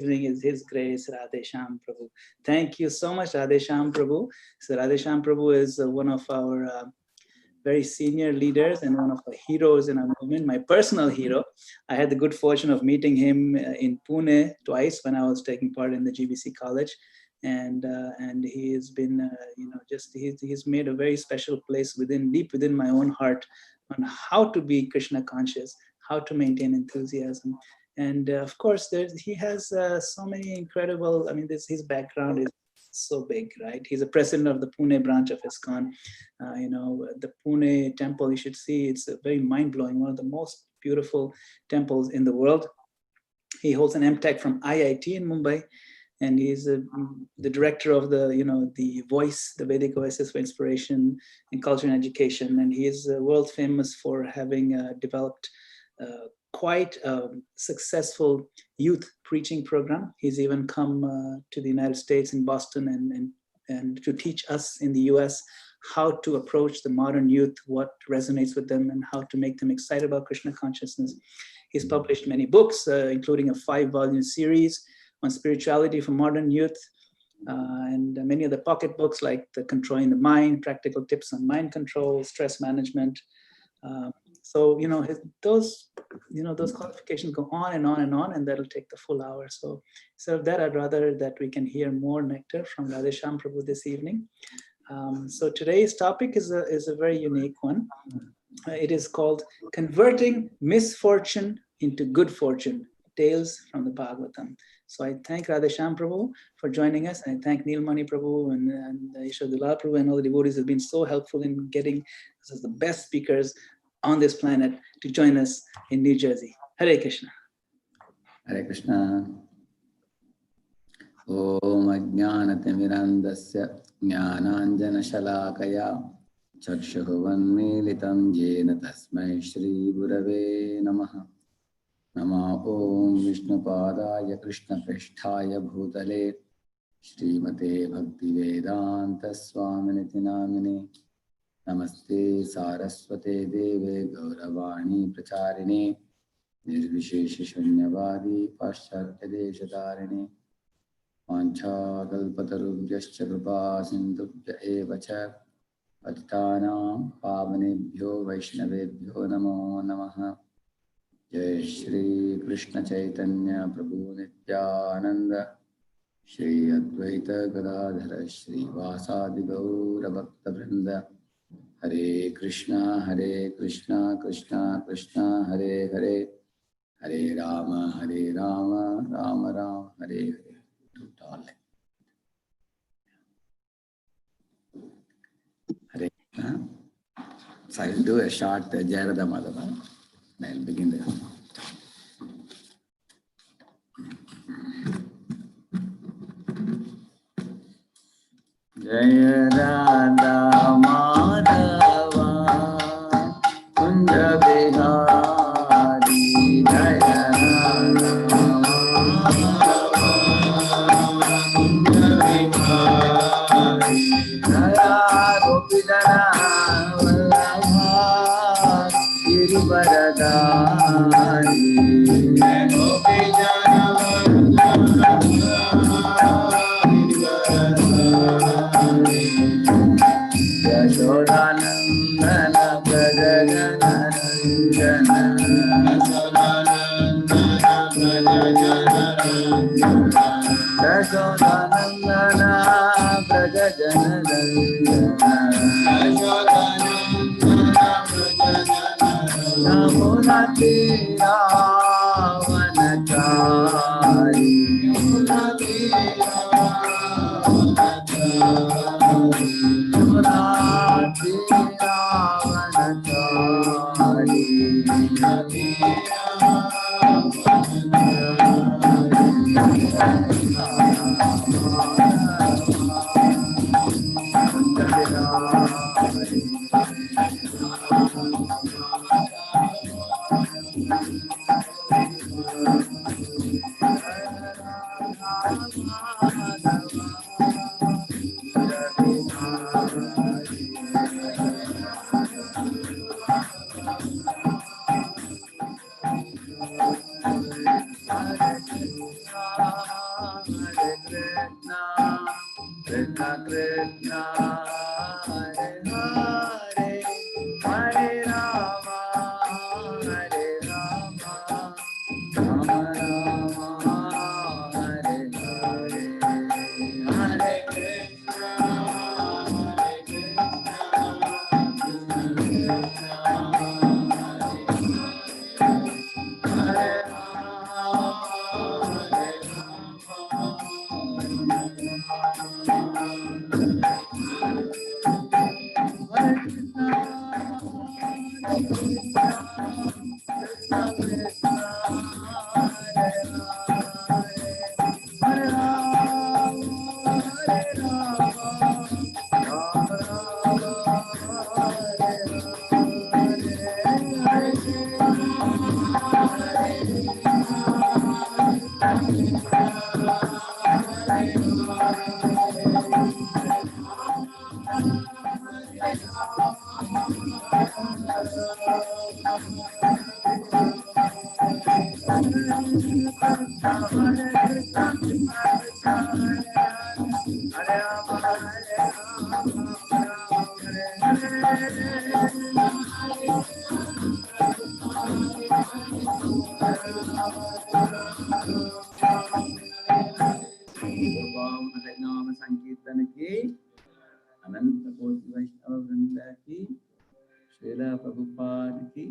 Is His grace, Radhesyama Prabhu. Thank you so much, Radhesyama Prabhu. So Radhesyama Prabhu is one of our very senior leaders and one of the heroes in our movement, my personal hero. I had the good fortune of meeting him in Pune twice when I was taking part in the GBC college. And he has been, he's made a very special place deep within my own heart on how to be Krishna conscious, how to maintain enthusiasm. And of course, he has so many incredible, his background is so big, right? He's a president of the Pune branch of ISKCON. The Pune temple, you should see, it's very mind-blowing, one of the most beautiful temples in the world. He holds an MTech from IIT in Mumbai, and he's the director of the Voice, the Vedic Voices for Inspiration in Culture and Education. And he is world famous for having developed quite a successful youth preaching program. He's even come to the United States in Boston and to teach us in the US how to approach the modern youth, what resonates with them, and how to make them excited about Krishna consciousness. He's published many books, including a 5-volume series on spirituality for modern youth, and many of the pocket books like the Controlling the Mind, Practical Tips on Mind Control, Stress Management. So those qualifications go on and on and on, and that'll take the full hour. So instead of that, I'd rather that we can hear more nectar from Radhesyama Prabhu this evening. So today's topic is a very unique one. It is called Converting Misfortune into Good Fortune, Tales from the Bhagavatam. So I thank Radhesyama Prabhu for joining us. I thank Neelmani Prabhu and Ishwadulal Prabhu and all the devotees who have been so helpful in getting the best speakers on this planet to join us in New Jersey. Hare Krishna. Hare Krishna. Om Ajnanatimirandasya Jnananjana Shalakaya Chakshuvanmilitam Jena Tasmai Shri Gurave Namaha. Nama Om Vishnu Padaya Krishna Prishthaya Bhutale Shrimate Bhakti Vedanta Swaminiti Namine Namaste Saraswate Deve Gauravani Pracharine Nirvishesha Shunyavadi Pascharya Deshatarine Vancha Kalpatarubhyascha Kripa Sindhubhya Evacha Patitanam Pavanebhyo Vaishnavebhyo Namo Namaha. Jai Shri Krishna Chaitanya Prabhu Nityananda Shri Advaita Gadadhara Shri Vasadi Gaura Bhakta Vrinda. Hare Krishna, Krishna Krishna, Hare Hare, Hare Rama, Rama Rama, Hare Hare. Hare Krishna. So I'll do a short Jayarada Madhava. I'll begin there. Jaya Radha Madhava Kunja Bihari Jaya Radha Madhava Kunja Bihari Jaya Gopidana Vallabha Girivaradhari Gopidana Yashodanandana Prajajana Ranjana Yashodanandana Prajajana Ranjana Namunati Ravanachari Namunati Hare Krishna Krishna Krishna, Hare Hare, Hare Rama, Hare Rama, Rama Rama, Hare Hare, Hare Krishna, Hare नाम संकीर्तन की अनंत कोटि वैष्णव वृंद की श्रीला प्रभुपाद की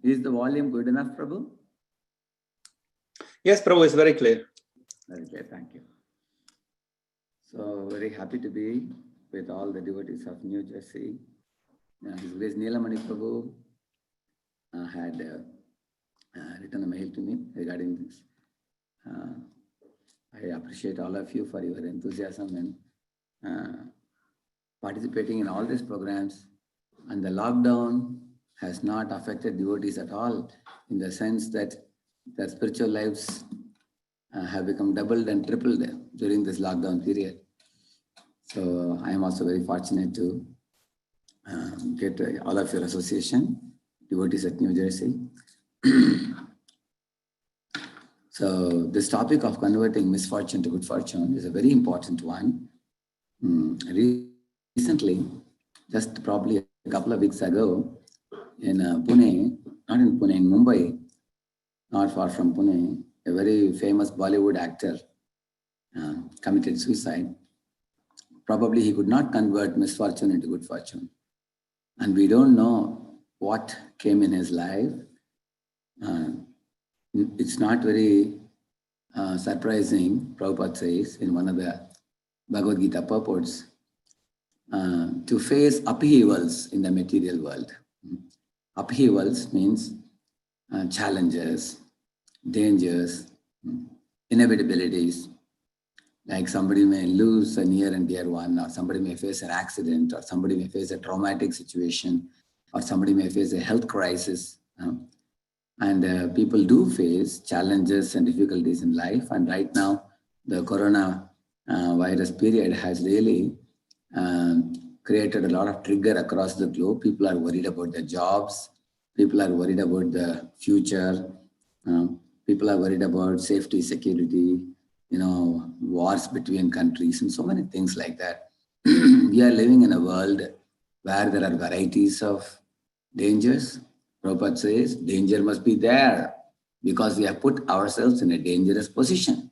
is the volume good enough, Prabhu? Yes, Prabhu, it's very clear. Very clear, thank you. So very happy to be with all the devotees of New Jersey. His Grace Neelamani Prabhu had written a mail to me regarding this. I appreciate all of you for your enthusiasm and participating in all these programs. And the lockdown has not affected devotees at all, in the sense that their spiritual lives have become doubled and tripled during this lockdown period. So I am also very fortunate to get all of your association, devotees at New Jersey. So this topic of converting misfortune to good fortune is a very important one. Recently, just probably a couple of weeks ago, in Pune, not in Pune, in Mumbai, not far from Pune, a very famous Bollywood actor committed suicide. Probably he could not convert misfortune into good fortune. And we don't know what came in his life. It's not very surprising, Prabhupada says in one of the Bhagavad Gita purports, to face upheavals in the material world. Upheavals means challenges, dangers, inevitabilities. Like somebody may lose a near and dear one, or somebody may face an accident, or somebody may face a traumatic situation, or somebody may face a health crisis. And people do face challenges and difficulties in life. And right now, the corona virus period has really created a lot of trigger across the globe. People are worried about their jobs. People are worried about the future. People are worried about safety, security, wars between countries and so many things like that. We are living in a world where there are varieties of dangers. Prabhupada says, danger must be there because we have put ourselves in a dangerous position.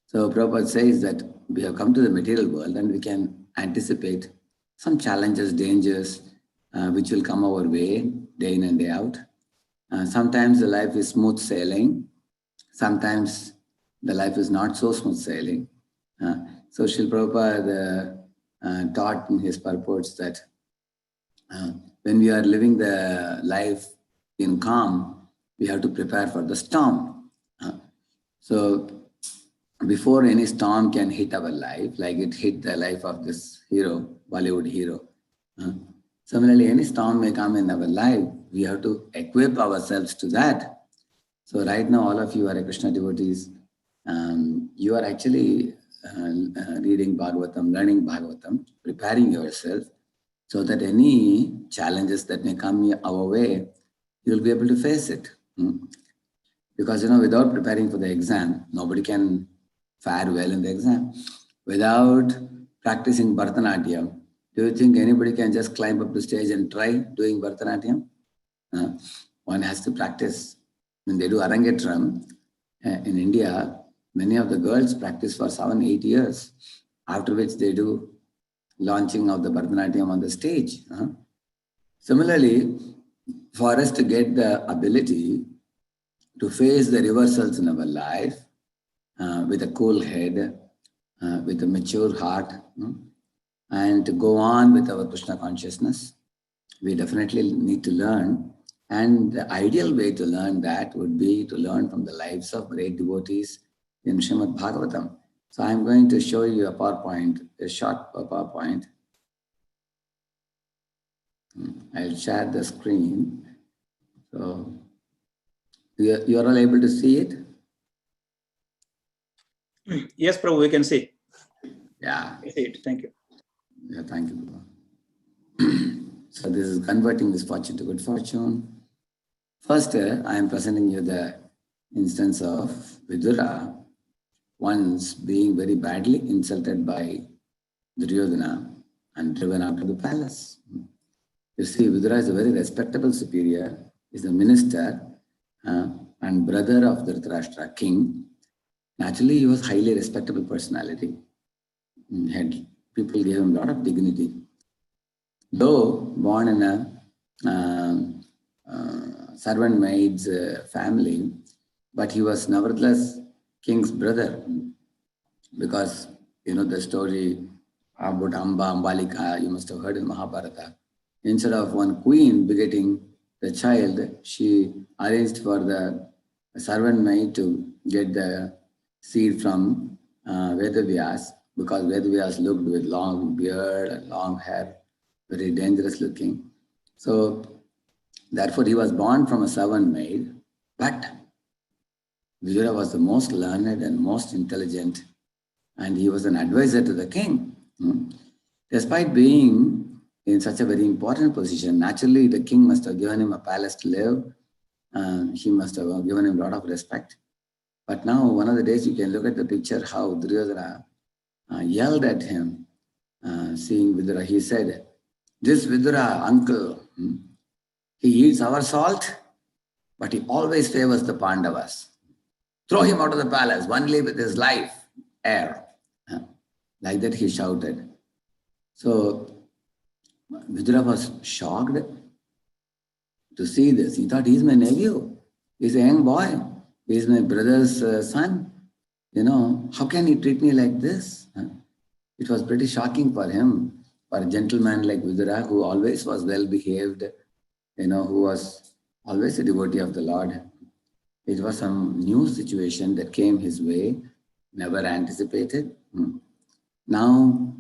So Prabhupada says that we have come to the material world and we can anticipate some challenges, dangers, which will come our way day in and day out. Sometimes the life is smooth sailing. Sometimes the life is not so smooth sailing. So Srila Prabhupada taught in his purports that when we are living the life in calm, we have to prepare for the storm. So before any storm can hit our life, like it hit the life of this hero, Bollywood hero. Similarly, any storm may come in our life, we have to equip ourselves to that. So right now, all of you are Krishna devotees. You are actually reading Bhagavatam, learning Bhagavatam, preparing yourself so that any challenges that may come our way, he will be able to face it. Because, without preparing for the exam, nobody can fare well in the exam. Without practicing Bharatanatyam, do you think anybody can just climb up the stage and try doing Bharatanatyam? One has to practice. When they do Arangetram, in India, many of the girls practice for 7-8 years, after which they do launching of the Bharatanatyam on the stage. Similarly, for us to get the ability to face the reversals in our life with a cool head, with a mature heart, and to go on with our Krishna consciousness, we definitely need to learn. And the ideal way to learn that would be to learn from the lives of great devotees in Srimad Bhagavatam. So I'm going to show you a PowerPoint, a short PowerPoint. I'll share the screen. So you're all able to see it? Yes, Prabhu, we can see. Yeah. I see it. Thank you. Yeah, thank you. So this is converting misfortune to good fortune. First, I am presenting you the instance of Vidura once being very badly insulted by Duryodhana and driven out of the palace. You see, Vidura is a very respectable superior, is a minister and brother of Dhritarashtra, king. Naturally, he was highly respectable personality. People gave him a lot of dignity. Though born in a servant maid's family, but he was nevertheless king's brother, because the story about Ambalika, you must have heard in Mahabharata. Instead of one queen begetting the child, she arranged for the servant maid to get the seed from Vedavyas, because Vedavyas looked with long beard and long hair, very dangerous looking. So therefore he was born from a servant maid, but Vidura was the most learned and most intelligent, and he was an advisor to the king. Despite being in such a very important position, naturally the king must have given him a palace to live. He must have given him a lot of respect. But now, one of the days, you can look at the picture how Duryodhana yelled at him, seeing Vidura. He said, "This Vidura, uncle, he eats our salt, but he always favors the Pandavas. Throw him out of the palace, only with his life, air." Like that he shouted. So Vidura was shocked to see this. He thought, he's my nephew. He's a young boy. He's my brother's son. How can he treat me like this? It was pretty shocking for him, for a gentleman like Vidura, who always was well behaved, who was always a devotee of the Lord. It was some new situation that came his way, never anticipated. Now,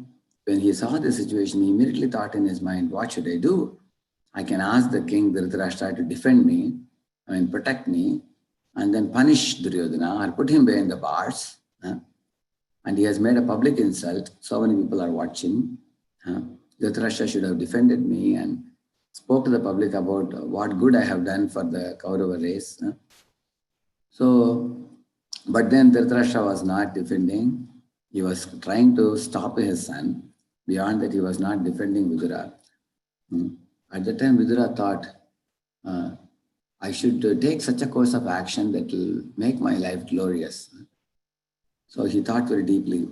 when he saw the situation, he immediately thought in his mind, what should I do? I can ask the king Dhritarashtra to defend me, protect me, and then punish Duryodhana or put him behind the bars. And he has made a public insult. So many people are watching. Dhritarashtra should have defended me and spoke to the public about what good I have done for the Kaurava race. But then Dhritarashtra was not defending. He was trying to stop his son. Beyond that, he was not defending Vidura. At the time, Vidura thought, I should take such a course of action that will make my life glorious. So he thought very deeply.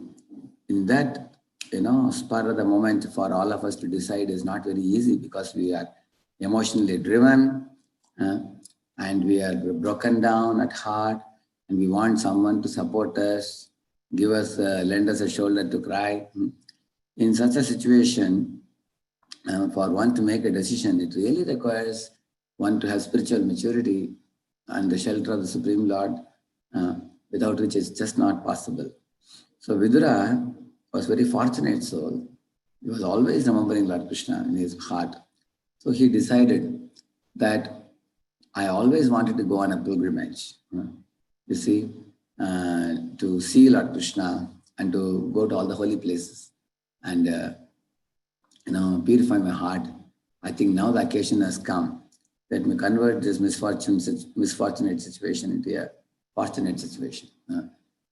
In that, spur of the moment for all of us to decide is not very easy, because we are emotionally driven and we are broken down at heart, and we want someone to support us, give us, lend us a shoulder to cry. In such a situation, for one to make a decision, it really requires one to have spiritual maturity and the shelter of the Supreme Lord, without which it's just not possible. So Vidura was a very fortunate soul. He was always remembering Lord Krishna in his heart. So he decided that I always wanted to go on a pilgrimage, to see Lord Krishna and to go to all the holy places and purify my heart. I think now the occasion has come let me convert this misfortunate situation into a fortunate situation.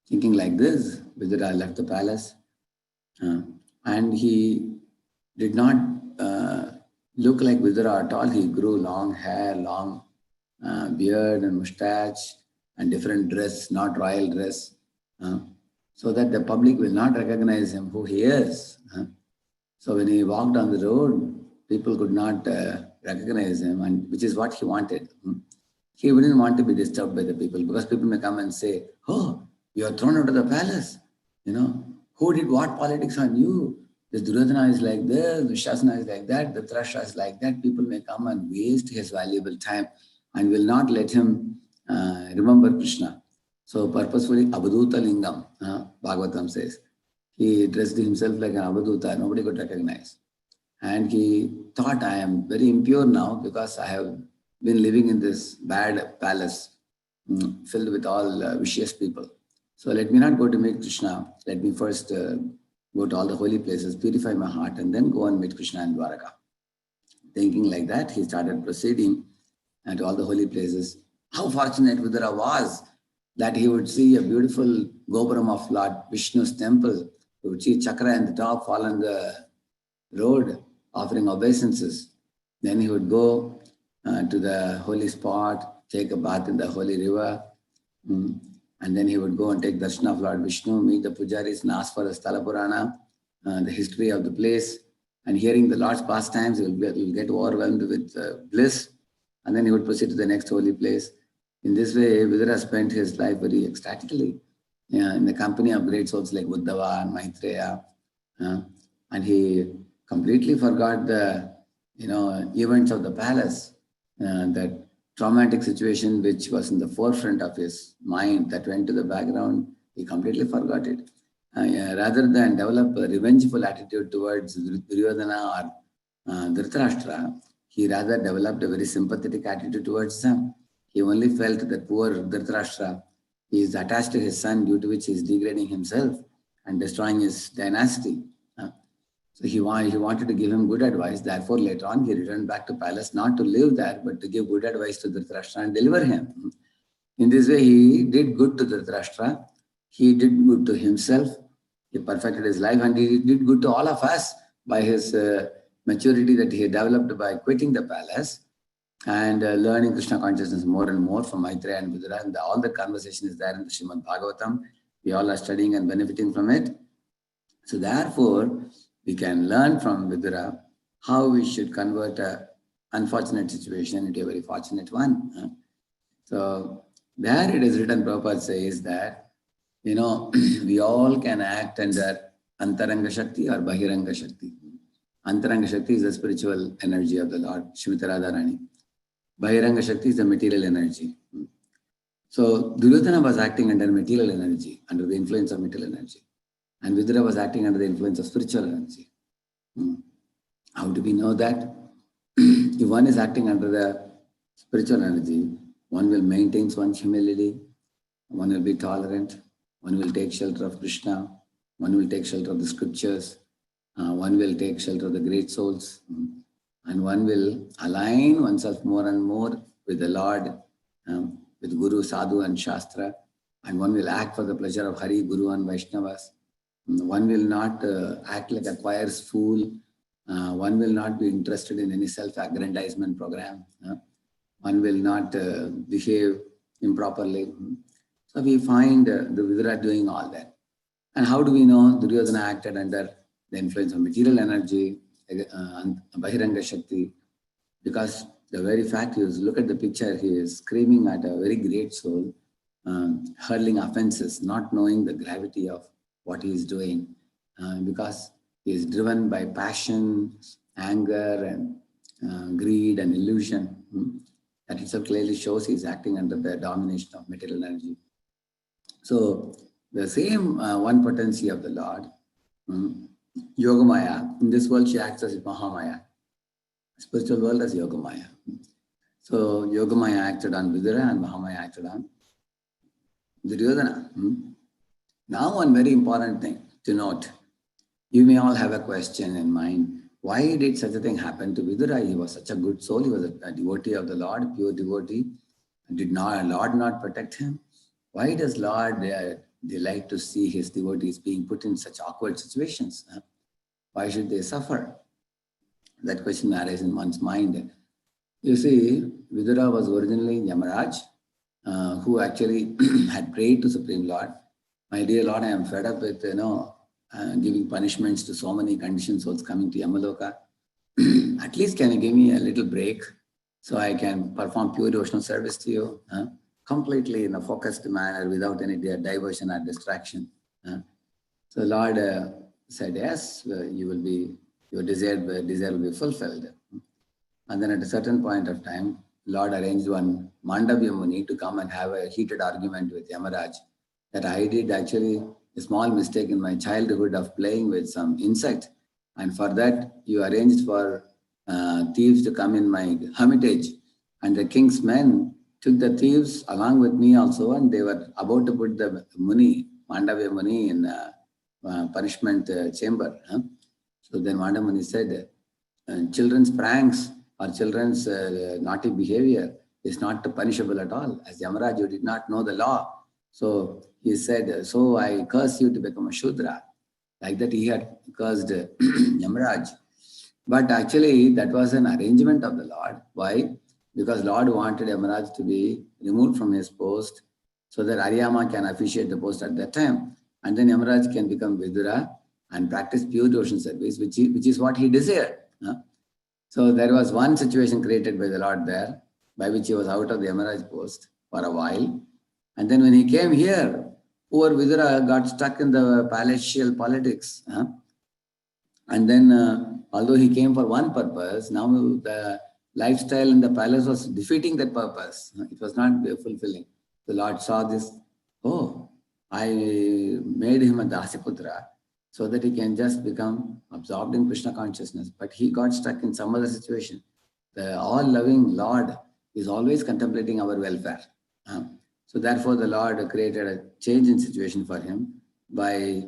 Thinking like this, Vidura left the palace, and he did not look like Vidura at all. He grew long hair, long beard and mustache, and different dress, not royal dress, so that the public will not recognize him, who he is. So when he walked on the road, people could not recognize him, and which is what he wanted. He wouldn't want to be disturbed by the people, because people may come and say, "Oh, you are thrown out of the palace. Who did what politics on you? This Duryodhana is like this, Dushasana is like that, the Dhritarashtra is like that." People may come and waste his valuable time and will not let him remember Krishna. So purposefully, Abhaduta Lingam, Bhagavatam says, he dressed himself like an Abhaduta, nobody could recognize. And he thought, I am very impure now because I have been living in this bad palace filled with all vicious people. So let me not go to meet Krishna. Let me first go to all the holy places, purify my heart, and then go and meet Krishna in Dwaraka. Thinking like that, he started proceeding to all the holy places. How fortunate Vidura was that he would see a beautiful Gopuram of Lord Vishnu's temple. He would see Chakra in the top, fall on the road, offering obeisances. Then he would go to the holy spot, take a bath in the holy river, and then he would go and take darshan of Lord Vishnu, meet the pujaris and ask for the Sthala Purana, the history of the place. And hearing the Lord's pastimes, he will get overwhelmed with bliss. And then he would proceed to the next holy place. In this way, Vidura spent his life very ecstatically in the company of great souls like Uddhava and Maitreya. And he completely forgot the events of the palace, that traumatic situation which was in the forefront of his mind that went to the background. He completely forgot it. Rather than develop a revengeful attitude towards Duryodhana or Dhritarashtra, he rather developed a very sympathetic attitude towards them. He only felt that poor Dhritarashtra, he is attached to his son, due to which he is degrading himself and destroying his dynasty. So he wanted to give him good advice. Therefore, later on, he returned back to palace, not to live there, but to give good advice to Dhritarashtra and deliver him. In this way, he did good to Dhritarashtra. He did good to himself. He perfected his life, and he did good to all of us by his maturity that he developed by quitting the palace and learning Krishna consciousness more and more from Maitreya and Vidura. And all the conversation is there in the Srimad Bhagavatam. We all are studying and benefiting from it. So therefore, we can learn from Vidura how we should convert an unfortunate situation into a very fortunate one. So there it is written, Prabhupada says that, we all can act under Antaranga Shakti or Bahiranga Shakti. Antaranga Shakti is the spiritual energy of the Lord, Shrimati Radharani. Bahiranga Shakti is the material energy. So Duryodhana was acting under material energy, under the influence of material energy. And Vidura was acting under the influence of spiritual energy. How do we know that? If one is acting under the spiritual energy, one will maintain one's humility, one will be tolerant, one will take shelter of Krishna, one will take shelter of the scriptures, one will take shelter of the great souls, and one will align oneself more and more with the Lord, with Guru, Sadhu and Shastra, and one will act for the pleasure of Hari, Guru and Vaishnavas. One will not act like a pious fool. One will not be interested in any self-aggrandizement program. One will not behave improperly. So we find the Vidura doing all that. And how do we know Duryodhana acted under the influence of material energy, Bahiranga Shakti? Because the very fact is, look at the picture, he is screaming at a very great soul, hurling offenses, not knowing the gravity of what he is doing, because he is driven by passion, anger, and greed and illusion. That itself clearly shows he is acting under the domination of material energy. So the same one potency of the Lord, Yogamaya, in this world she acts as Mahamaya, spiritual world as Yogamaya. So Yogamaya acted on Vidura and Mahamaya acted on Duryodhana. Now one very important thing to note. You may all have a question in mind. why did such a thing happen to Vidura? He was such a good soul. He was a devotee of the Lord, pure devotee. Did not Lord not protect him? Why does Lord delight to see his devotees being put in such awkward situations? Why should they suffer? That question arises in one's mind. You see, Vidura was originally Yamaraj, who actually had prayed to Supreme Lord, my dear Lord, I am fed up with, giving punishments to so many conditioned souls coming to Yamaloka. At least can you give me a little break so I can perform pure devotional service to you, completely in a focused manner without any diversion or distraction. So Lord said, yes, your desire will be fulfilled. And then at a certain point of time, Lord arranged one Mandavya Muni to come and have a heated argument with Yamaraj that I did actually a small mistake in my childhood of playing with some insect. And for that, you arranged for thieves to come in my hermitage. And the king's men took the thieves along with me also, and they were about to put the Muni, Mandavya Muni, in punishment chamber. So then Mandavya Muni said, children's pranks or children's naughty behavior is not punishable at all. As Yamaraj, you did not know the law. So he said, so I curse you to become a Shudra. Like that he had cursed Yamaraj. But actually that was an arrangement of the Lord. Why? Because Lord wanted Yamaraj to be removed from his post so that Aryama can officiate the post at that time. And then Yamaraj can become Vidura and practice pure devotion service, which is what he desired. So there was one situation created by the Lord there, by which he was out of the Yamaraj post for a while. And then when he came here, poor Vidura got stuck in the palatial politics. And then, although he came for one purpose, now the lifestyle in the palace was defeating that purpose. It was not fulfilling. The Lord saw this. Oh, I made him a Dasiputra so that he can just become absorbed in Krishna consciousness. But he got stuck in some other situation. The all-loving Lord is always contemplating our welfare. So therefore, the Lord created a change in situation for him by,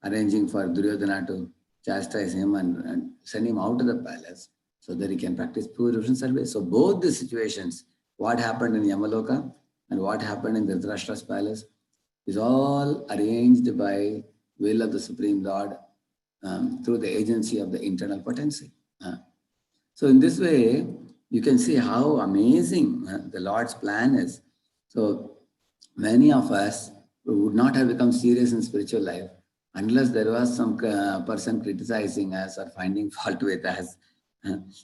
arranging for Duryodhana to chastise him and send him out of the palace so that he can practice pure devotion service. So both the situations, what happened in Yamaloka and what happened in Dhritarashtra's palace, is all arranged by will of the Supreme Lord through the agency of the internal potency. So in this way, you can see how amazing the Lord's plan is. So many of us would not have become serious in spiritual life unless there was some person criticizing us or finding fault with us.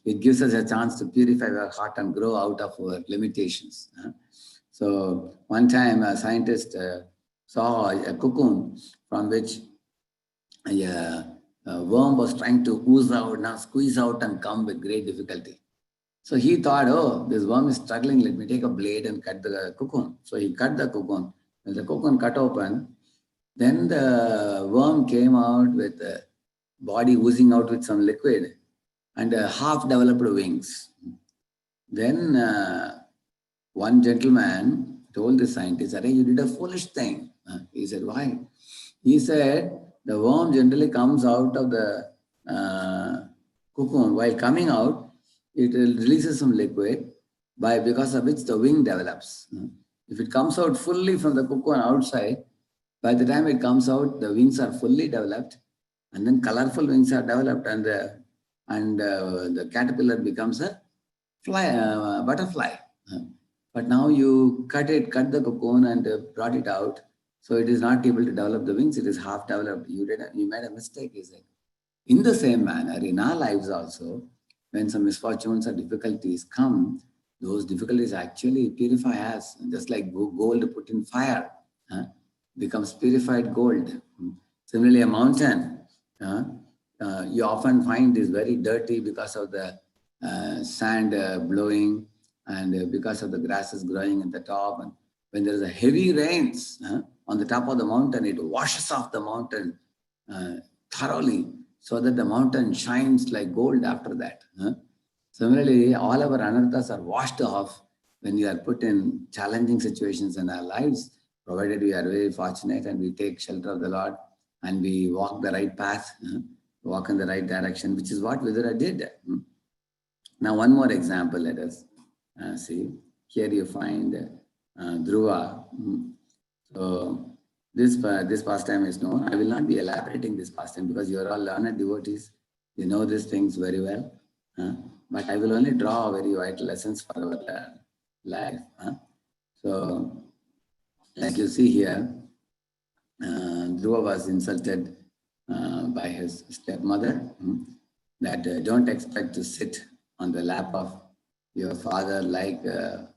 It gives us a chance to purify our heart and grow out of our limitations. So one time a scientist saw a cocoon from which a worm was trying to ooze out, now squeeze out and come with great difficulty. So he thought, oh, this worm is struggling, let me take a blade and cut the cocoon. So he cut the cocoon. When the cocoon cut open, then the worm came out with the body oozing out with some liquid and half-developed wings. Then one gentleman told the scientist, "Arey, you did a foolish thing." He said, "Why?" He said, the worm generally comes out of the cocoon. While coming out, it releases some liquid because of which the wing develops. If it comes out fully from the cocoon outside, by the time it comes out, the wings are fully developed, and then colorful wings are developed, and the caterpillar becomes a butterfly. But now you cut the cocoon and brought it out, so it is not able to develop the wings. It is half developed. You made a mistake, he said. In the same manner, in our lives also, when some misfortunes or difficulties come, those difficulties actually purify us, just like gold put in fire becomes purified gold. Similarly, a mountain, you often find is very dirty because of the sand blowing and because of the grasses growing at the top. And when there is a heavy rains on the top of the mountain, it washes off the mountain thoroughly so that the mountain shines like gold after that. Similarly, all our anarthas are washed off when we are put in challenging situations in our lives, provided we are very fortunate and we take shelter of the Lord and we walk the right path. walk in the right direction, which is what Vidura did. Now, one more example, let us see. Here you find Dhruva. So this pastime is known. I will not be elaborating this pastime because you are all learned devotees. You know these things very well. But I will only draw very vital lessons for our life. So, like you see here, Dhruva was insulted by his stepmother that don't expect to sit on the lap of your father like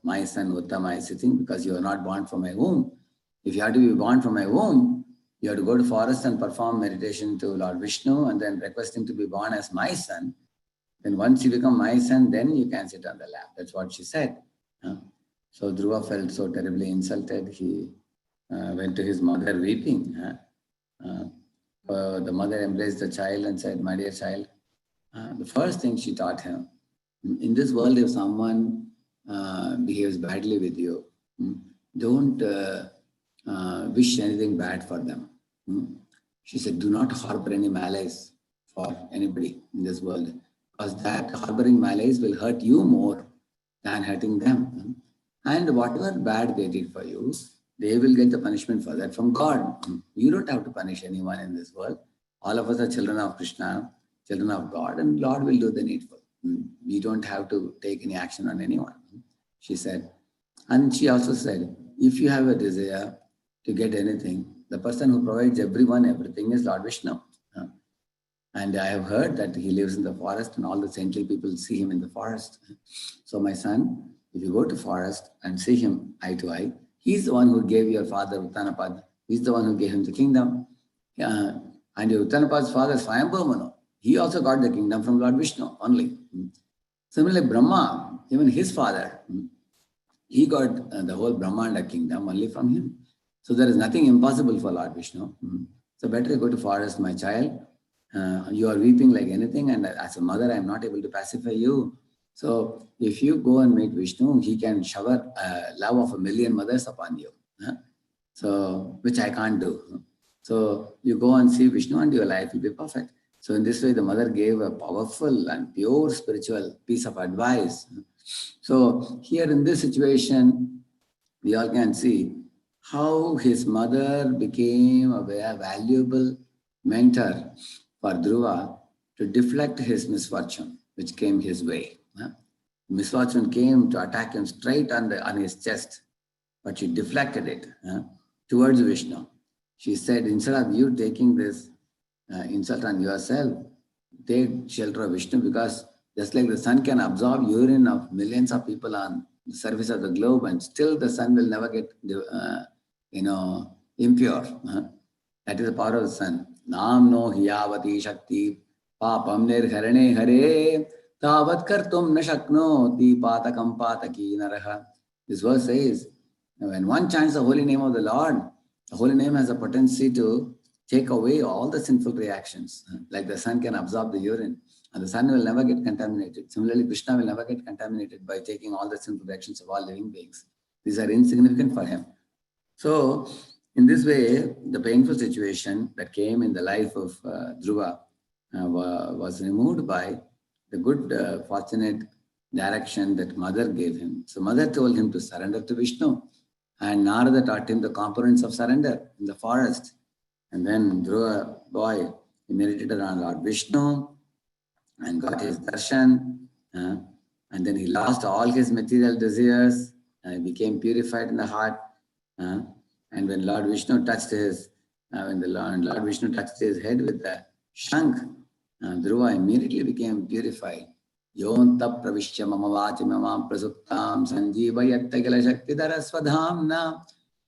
my son Uttama is sitting because you are not born from my womb. If you have to be born from my womb, you have to go to forest and perform meditation to Lord Vishnu and then request him to be born as my son. Then once you become my son, then you can sit on the lap. That's what she said. So Dhruva felt so terribly insulted. He went to his mother weeping. The mother embraced the child and said, my dear child, the first thing she taught him, in this world, if someone behaves badly with you, don't wish anything bad for them. She said, do not harbor any malice for anybody in this world, because that harboring malice will hurt you more than hurting them. And whatever bad they did for you, they will get the punishment for that from God. You don't have to punish anyone in this world. All of us are children of Krishna, children of God, and Lord will do the needful. We don't have to take any action on anyone, she said. And she also said, if you have a desire to get anything, the person who provides everyone everything is Lord Vishnu. And I have heard that he lives in the forest and all the saintly people see him in the forest. So my son, if you go to forest and see him eye to eye, he's the one who gave your father Uttanapad. He's the one who gave him the kingdom. And your Uttanapad's father, Swayambhu, he also got the kingdom from Lord Vishnu only. Similarly, Brahma, even his father, he got the whole Brahmanda kingdom only from him. So there is nothing impossible for Lord Vishnu. So better you go to forest, my child. You are weeping like anything, and as a mother, I am not able to pacify you. So if you go and meet Vishnu, he can shower love of 1,000,000 mothers upon you. So, which I can't do. So you go and see Vishnu and your life will be perfect. So in this way, the mother gave a powerful and pure spiritual piece of advice. So here in this situation, we all can see how his mother became a very valuable mentor for Dhruva to deflect his misfortune, which came his way. Misfortune came to attack him straight on his chest, but she deflected it towards Vishnu. She said, instead of you taking this insult on yourself, take shelter of Vishnu, because just like the sun can absorb urine of millions of people on the surface of the globe, and still the sun will never get impure. That is the power of the sun. Nam no hiyavati shakti papam nirharane hare tavat kartum na shaknoti patakam pataki naraha. This verse says, when one chants the holy name of the Lord, the holy name has a potency to take away all the sinful reactions. Like the sun can absorb the urine, and the sun will never get contaminated. Similarly, Krishna will never get contaminated by taking all the sinful reactions of all living beings. These are insignificant for him. So, in this way, the painful situation that came in the life of Dhruva was removed by the good, fortunate direction that mother gave him. So, mother told him to surrender to Vishnu, and Narada taught him the components of surrender in the forest. And then Dhruva boy, he meditated on Lord Vishnu and got his darshan. And then he lost all his material desires and became purified in the heart. And when Lord Vishnu touched his, Lord Vishnu touched his head with the shank, Dhruva immediately became purified. Yonta pravishya mamavachi mamam prasuptam sanjeevayattagala shaktidara swadhamna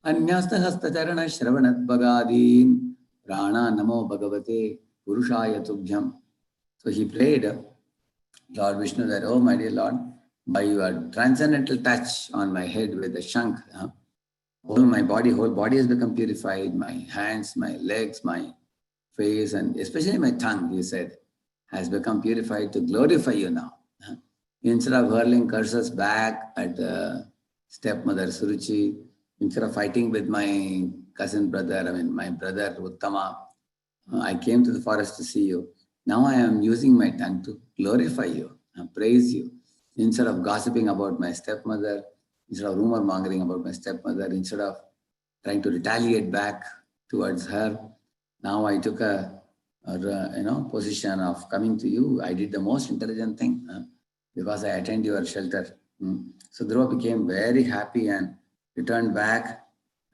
anyasta hastacharana shravanat bagadin prana namo bhagavate purushaya tubhyam. So he prayed, Lord Vishnu said, oh my dear Lord, by your transcendental touch on my head with the shank, whole body has become purified, my hands, my legs, my face, and especially my tongue, he said, has become purified to glorify you now. Instead of hurling curses back at stepmother Suruchi, instead of fighting with my cousin brother, my brother Uttama, I came to the forest to see you. Now I am using my tongue to glorify you and praise you. Instead of gossiping about my stepmother, instead of rumor mongering about my stepmother, instead of trying to retaliate back towards her, now I took a position of coming to you. I did the most intelligent thing because I attend your shelter. So Dhruva became very happy and returned back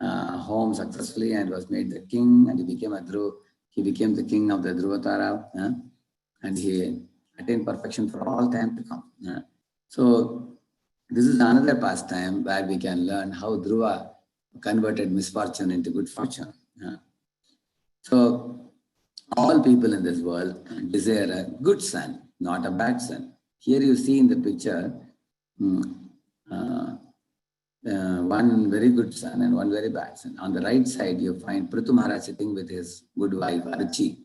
home successfully and was made the king, and he became the king of the Dhruvatara, and he attained perfection for all time to come. So this is another pastime where we can learn how Dhruva converted misfortune into good fortune. So all people in this world desire a good son, not a bad son. Here you see in the picture one very good son and one very bad son. On the right side, you find Prithu Maharaj sitting with his good wife, Archi.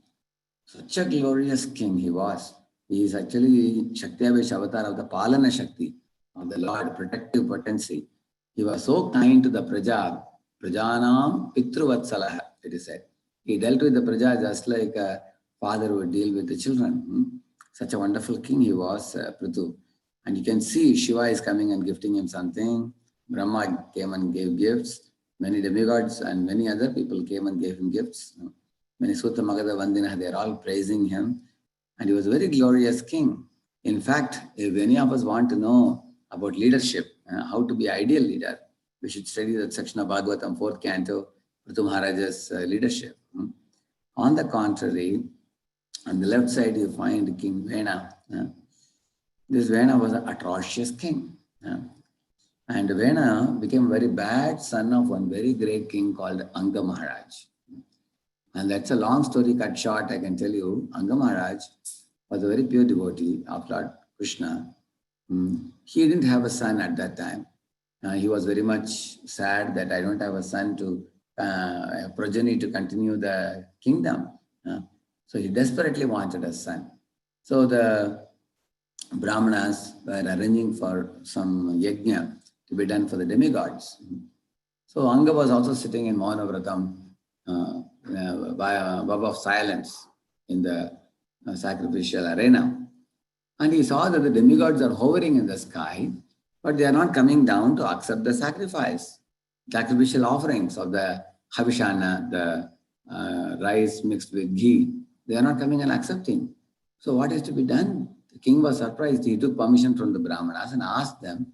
Such a glorious king he was. He is actually Shaktiavesh avatar of the Palana Shakti of the Lord, protective potency. He was so kind to the Praja, Prajanam Pitruvatsalah, it is said. He dealt with the Praja just like a father would deal with the children. Such a wonderful king he was, Prithu. And you can see Shiva is coming and gifting him something. Brahma came and gave gifts. Many demigods and many other people came and gave him gifts. Many Sutta Magadha Vandina, they are all praising him. And he was a very glorious king. In fact, if any of us want to know about leadership, how to be an ideal leader, we should study that section of Bhagavatam, 4th canto, Prithu Maharaja's leadership. On the contrary, on the left side you find King Vena. This Vena was an atrocious king. And Vena became a very bad son of one very great king called Anga Maharaj. And that's a long story cut short, I can tell you. Anga Maharaj was a very pure devotee of Lord Krishna. He didn't have a son at that time. He was very much sad that I don't have a son to, a progeny to continue the kingdom. So he desperately wanted a son. So the Brahmanas were arranging for some yajna to be done for the demigods. So Anga was also sitting in Mauna Vratam by a vow of silence in the sacrificial arena. And he saw that the demigods are hovering in the sky, but they are not coming down to accept the sacrificial offerings of the Havishana, the rice mixed with ghee. They are not coming and accepting. So what is to be done? The king was surprised. He took permission from the Brahmanas and asked them,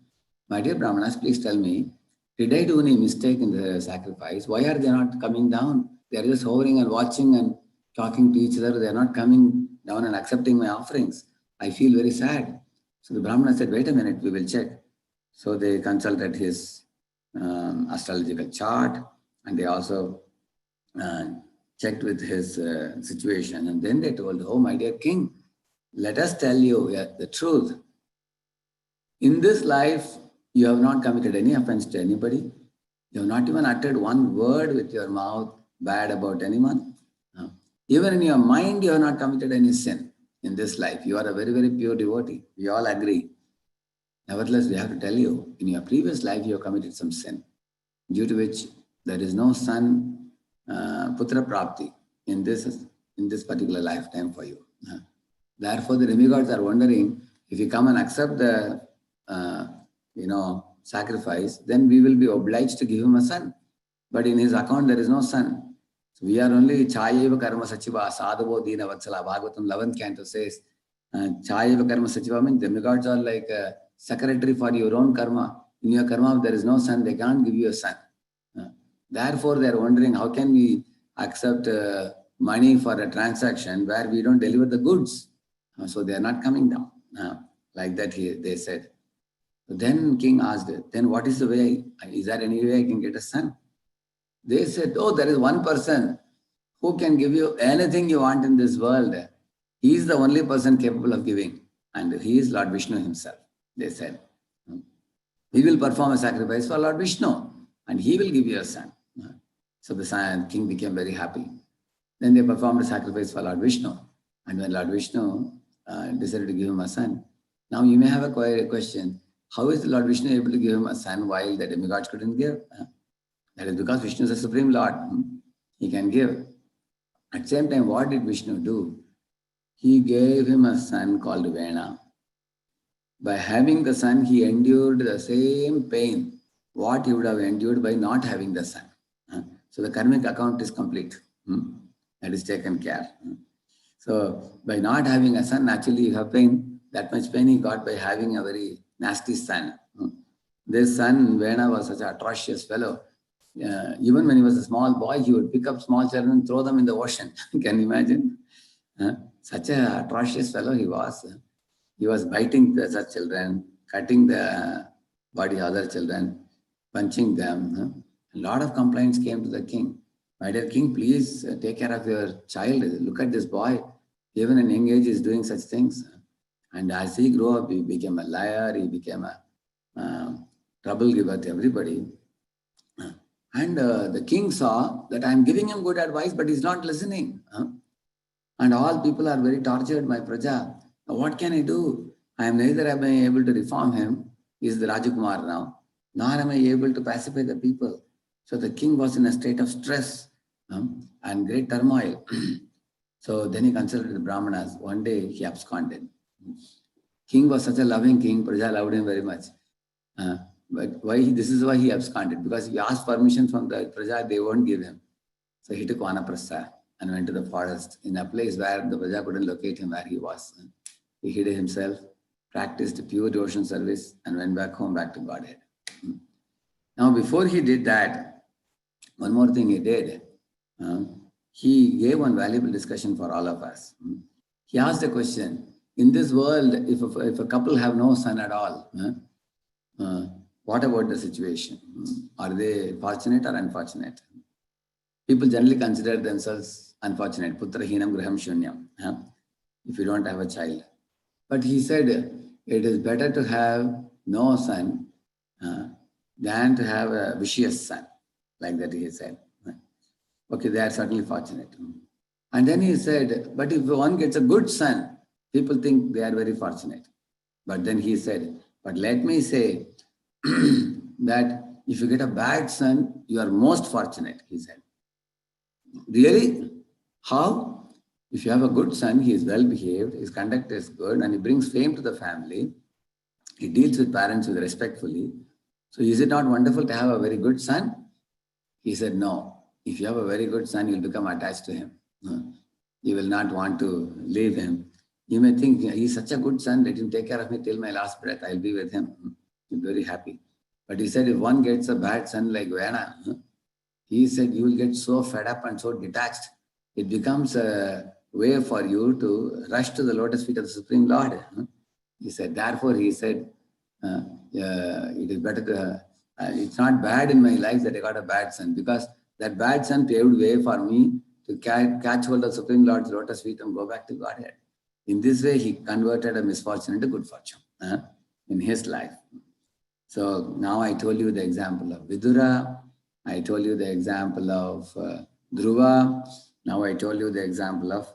my dear Brahmanas, please tell me, did I do any mistake in the sacrifice? Why are they not coming down? They are just hovering and watching and talking to each other. They are not coming down and accepting my offerings. I feel very sad. So the Brahmana said, wait a minute, we will check. So they consulted his astrological chart, and they also checked with his situation. And then they told, oh, my dear king, let us tell you the truth. In this life, you have not committed any offense to anybody. You have not even uttered one word with your mouth bad about anyone. Even in your mind, you have not committed any sin in this life. You are a very, very pure devotee. We all agree. Nevertheless, we have to tell you, in your previous life, you have committed some sin, due to which there is no son, putra prapti in this particular lifetime for you. Therefore, the demigods are wondering, if you come and accept the sacrifice, then we will be obliged to give him a son. But in his account, there is no son. So we are only Chayeva Karma Sachiva, Sadhavo Dina Vatsala. Bhagavatam 11th canto says, Chayeva Karma Sachiva means demigods are like a secretary for your own karma. In your karma, if there is no son, they can't give you a son. Therefore, they are wondering, how can we accept money for a transaction where we don't deliver the goods? So they are not coming down. Like that, they said. So then king asked, then what is the way? Is there any way I can get a son? They said, oh, there is one person who can give you anything you want in this world. He is the only person capable of giving. And he is Lord Vishnu himself, they said. We will perform a sacrifice for Lord Vishnu and he will give you a son. So the king became very happy. Then they performed a sacrifice for Lord Vishnu. And when Lord Vishnu decided to give him a son, now you may have a question, how is the Lord Vishnu able to give him a son while the demigods couldn't give? That is because Vishnu is the Supreme Lord. He can give. At the same time, what did Vishnu do? he gave him a son called Vena. By having the son, he endured the same pain what he would have endured by not having the son. So the karmic account is complete. That is taken care. So by not having a son, naturally you have pain. That much pain he got by having a very nasty son. This son, Vena, was such an atrocious fellow. Even when he was a small boy, he would pick up small children and throw them in the ocean. Can you imagine? Such an atrocious fellow he was. He was biting such children, cutting the body of other children, punching them. A lot of complaints came to the king. My dear king, please take care of your child. Look at this boy. Even in young age, is doing such things. And as he grew up, he became a liar. He became a trouble giver to everybody. And the king saw that I am giving him good advice, but he's not listening. And all people are very tortured, my praja. What can I do? I am neither am I able to reform him, he is the Rajakumar now, nor am I able to pacify the people. So the king was in a state of stress and great turmoil. So then he consulted the Brahmanas. One day he absconded. King was such a loving king, Praja loved him very much. But this is why he absconded, because he asked permission from the Praja, they won't give him. So he took Vanaprastha and went to the forest in a place where the Praja couldn't locate him where he was. He hid himself, practiced pure devotion service, and went back home, back to Godhead. Now, before he did that, one more thing he did. He gave one valuable discussion for all of us. He asked a question: in this world, if a couple have no son at all, what about the situation? Are they fortunate or unfortunate? People generally consider themselves unfortunate. Putra hinam graham shunyam. If you don't have a child. But he said, it is better to have no son than to have a vicious son. Like that he said. Okay, they are certainly fortunate. And then he said, but if one gets a good son, people think they are very fortunate. But then he said, but let me say that if you get a bad son, you are most fortunate, he said. Really? How? If you have a good son, he is well behaved, his conduct is good, and he brings fame to the family. He deals with parents with respectfully. So is it not wonderful to have a very good son? He said, no. If you have a very good son, you'll become attached to him. You will not want to leave him. You may think, he's such a good son, let him take care of me till my last breath. I'll be with him. He'll be very happy. But he said, if one gets a bad son like Vena, he said, you will get so fed up and so detached. It becomes a way for you to rush to the lotus feet of the Supreme Lord. He said, therefore, he said, it is better to, it's not bad in my life that I got a bad son, because that bad son paved way for me to catch hold of Supreme Lord's lotus feet and go back to Godhead. In this way, he converted a misfortune into good fortune in his life. So now I told you the example of Vidura. I told you the example of Dhruva. Now I told you the example of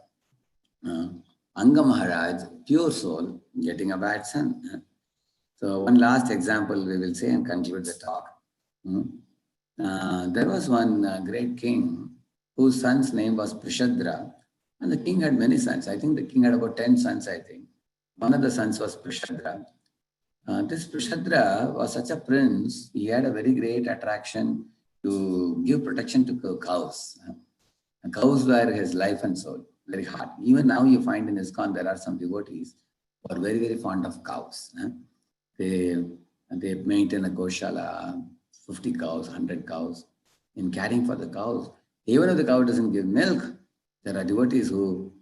Anga Maharaj, pure soul, getting a bad son. So one last example we will say and conclude the talk. There was one great king whose son's name was Prishadra, and the king had many sons. I think the king had about 10 sons, I think. One of the sons was Prishadra. This Prishadra was such a prince, he had a very great attraction to give protection to cows. Cows were his life and soul, very hard. Even now you find in ISKCON there are some devotees who are very, very fond of cows. They maintain a Goshala, 50 cows, 100 cows. In caring for the cows, even if the cow doesn't give milk, there are devotees who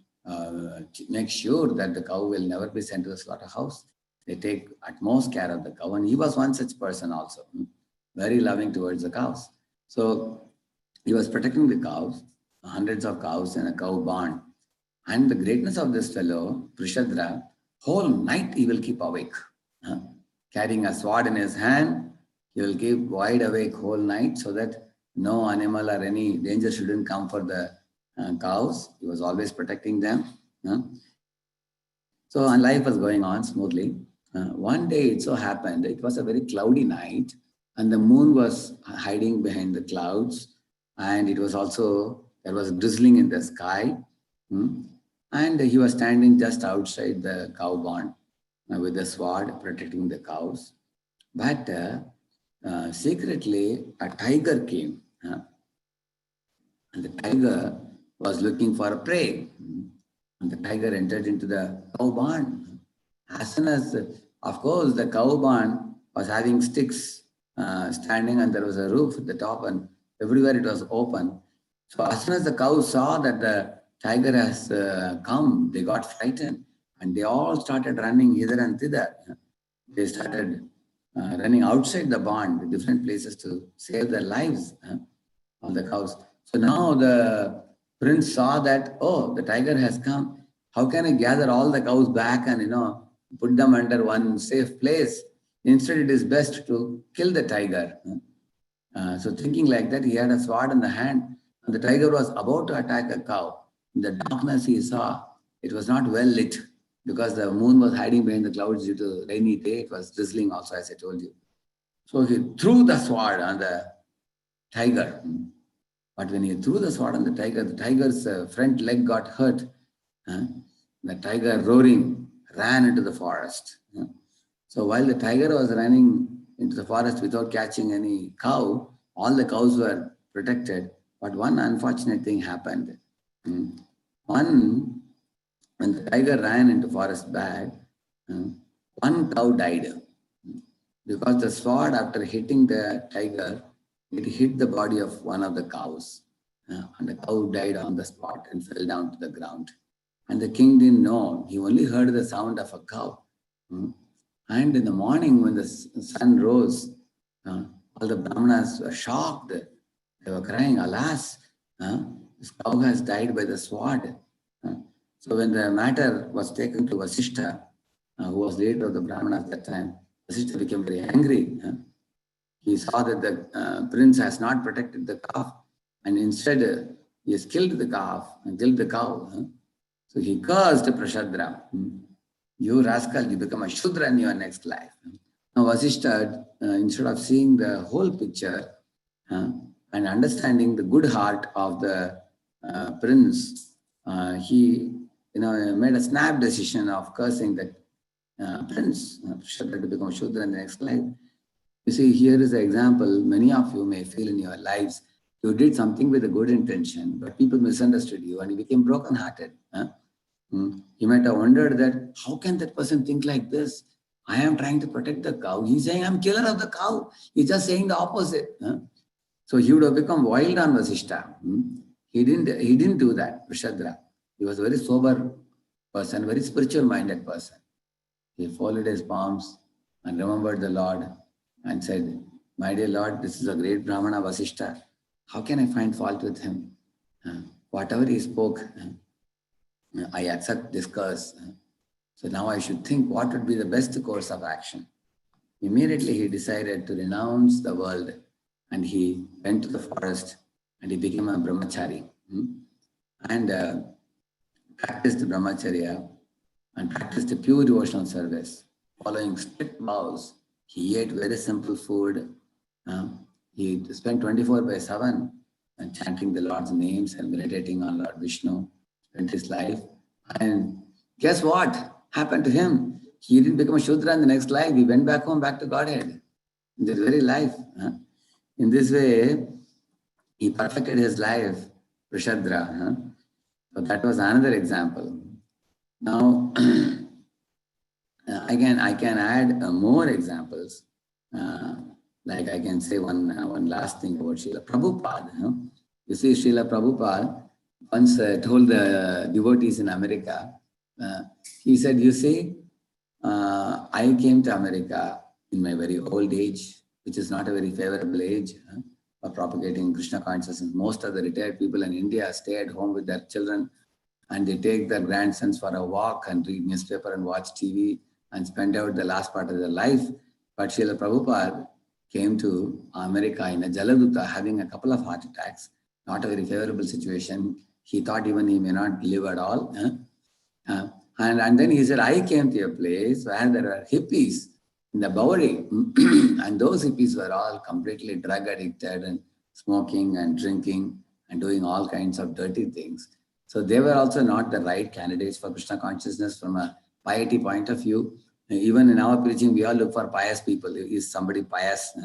make sure that the cow will never be sent to the slaughterhouse. They take utmost care of the cow. And he was one such person also, very loving towards the cows. So he was protecting the cows, hundreds of cows in a cow barn. And the greatness of this fellow, Prishadra, whole night he will keep awake. Carrying a sword in his hand, he will keep wide awake whole night so that no animal or any danger shouldn't come for the cows. He was always protecting them. So and life was going on smoothly. One day it so happened, it was a very cloudy night and the moon was hiding behind the clouds, and it was also, there was drizzling in the sky. And he was standing just outside the cow barn with a sword protecting the cows. But secretly, a tiger came. And the tiger was looking for a prey. And the tiger entered into the cow barn. As soon as, of course, the cow barn was having sticks standing, and there was a roof at the top, and everywhere it was open. So as soon as the cows saw that the tiger has come, they got frightened, and they all started running hither and thither. They started running outside the barn to different places to save their lives of the cows. So now the prince saw that, oh, the tiger has come. How can I gather all the cows back and, put them under one safe place? Instead, it is best to kill the tiger. So thinking like that, he had a sword in the hand, and the tiger was about to attack a cow. In the darkness he saw, it was not well lit because the moon was hiding behind the clouds due to rainy day. It was drizzling also, as I told you. So he threw the sword on the tiger. But when he threw the sword on the tiger's front leg got hurt. The tiger, roaring, ran into the forest. So while the tiger was running into the forest without catching any cow, all the cows were protected. But one unfortunate thing happened. When the tiger ran into forest back, one cow died. Because the sword, after hitting the tiger, it hit the body of one of the cows. And the cow died on the spot and fell down to the ground. And the king didn't know. He only heard the sound of a cow. And in the morning when the sun rose, all the brahmanas were shocked. They were crying, alas, this cow has died by the sword. So when the matter was taken to Vasishtha, who was leader of the brahmanas at that time, Vasishtha became very angry. He saw that the prince has not protected the calf, and instead he has killed the calf and killed the cow. So he cursed Prashadra. You rascal, you become a Shudra in your next life. Now Vasishtha, instead of seeing the whole picture and understanding the good heart of the prince, he made a snap decision of cursing that prince, Prashadra, to become a Shudra in the next life. You see, here is an example many of you may feel in your lives. You did something with a good intention, but people misunderstood you and you became broken-hearted. You might have wondered that, how can that person think like this? I am trying to protect the cow. He's saying, I'm killer of the cow. He's just saying the opposite. So he would have become wild on Vasishtha. He didn't do that, Vrishadra. He was a very sober person, very spiritual-minded person. He folded his palms and remembered the Lord and said, my dear Lord, this is a great Brahmana Vasishtha. How can I find fault with him? Whatever he spoke, I accept this curse. So now I should think what would be the best course of action. Immediately he decided to renounce the world, and he went to the forest and he became a brahmachari and practiced brahmacharya and practiced a pure devotional service, following strict vows. He ate very simple food. He spent 24/7 and chanting the Lord's names and meditating on Lord Vishnu, spent his life. And guess what happened to him? He didn't become a Shudra in the next life. He went back home, back to Godhead in this very life. In this way, he perfected his life, Prashadra. So that was another example. Now, I can add more examples. Like I can say one last thing about Srila Prabhupada. You see, Srila Prabhupada once told the devotees in America, he said, you see, I came to America in my very old age, which is not a very favorable age for propagating Krishna consciousness. Most of the retired people in India stay at home with their children and they take their grandsons for a walk and read newspaper and watch TV and spend out the last part of their life. But Srila Prabhupada came to America in a Jaladuta having a couple of heart attacks, not a very favorable situation. He thought even he may not live at all. And then he said, I came to a place where there are hippies in the Bowery. And those hippies were all completely drug addicted and smoking and drinking and doing all kinds of dirty things. So they were also not the right candidates for Krishna consciousness from a piety point of view. Even in our preaching, we all look for pious people. Is somebody pious,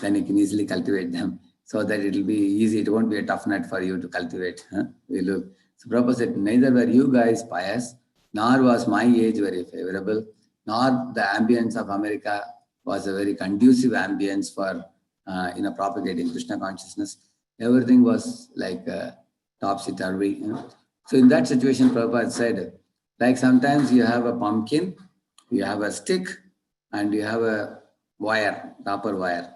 then you can easily cultivate them so that it will be easy. It won't be a tough nut for you to cultivate. We look. So Prabhupada said, neither were you guys pious, nor was my age very favorable, nor the ambience of America was a very conducive ambience for propagating Krishna consciousness. Everything was like topsy-turvy. So in that situation, Prabhupada said, like sometimes you have a pumpkin, you have a stick, and you have a wire, copper wire.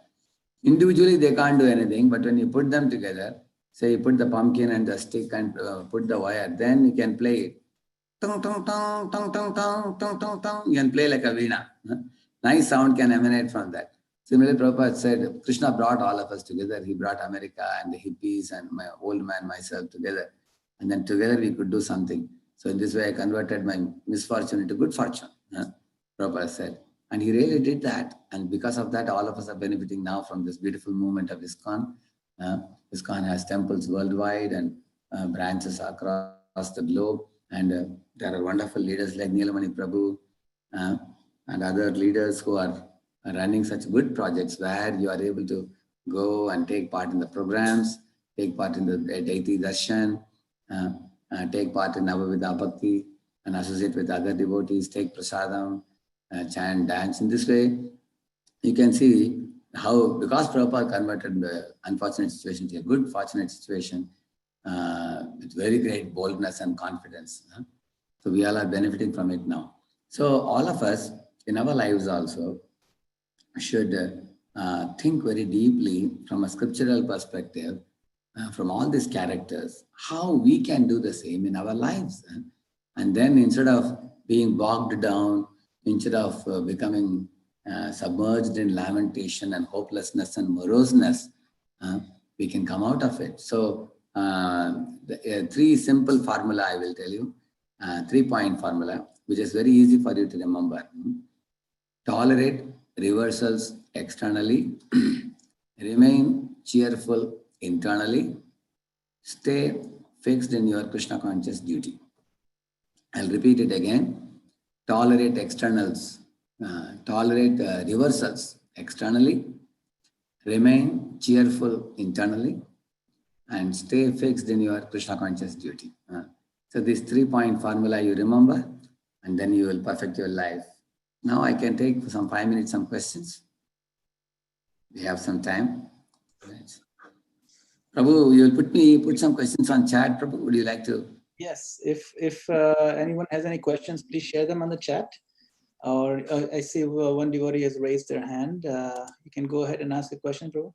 Individually, they can't do anything, but when you put them together, say you put the pumpkin and the stick and put the wire, then you can play it. Tung, tung, tung, tung, tung, tung, tung, tung, tung. You can play like a veena. Nice sound can emanate from that. Similarly, Prabhupada said, Krishna brought all of us together. He brought America and the hippies and my old man, myself together. And then together we could do something. So in this way, I converted my misfortune into good fortune, Prabhupada said. And he really did that. And because of that, all of us are benefiting now from this beautiful movement of ISKCON. ISKCON has temples worldwide and branches across the globe. And there are wonderful leaders like Nilamani Prabhu and other leaders who are running such good projects where you are able to go and take part in the programs, take part in the Deity Darshan, take part in Navavidha Bhakti and associate with other devotees, take prasadam, chant, dance. In this way, you can see how, because Prabhupada converted the unfortunate situation to a good fortunate situation with very great boldness and confidence. So we all are benefiting from it now. So all of us in our lives also should think very deeply from a scriptural perspective, from all these characters, how we can do the same in our lives. And then instead of being bogged down, instead of becoming submerged in lamentation and hopelessness and moroseness, we can come out of it. So the three simple formula I will tell you, 3-point formula, which is very easy for you to remember. Tolerate reversals externally, remain cheerful internally, stay fixed in your Krishna conscious duty. I'll repeat it again. Tolerate externals, tolerate reversals externally, remain cheerful internally, and stay fixed in your Krishna conscious duty. So this 3-point formula you remember, and then you will perfect your life. Now I can take some 5 minutes, some questions. We have some time. Prabhu, you will put some questions on chat. Prabhu, would you like to? Yes, if anyone has any questions, please share them on the chat. Or I see one devotee has raised their hand. You can go ahead and ask a question, Prabhu.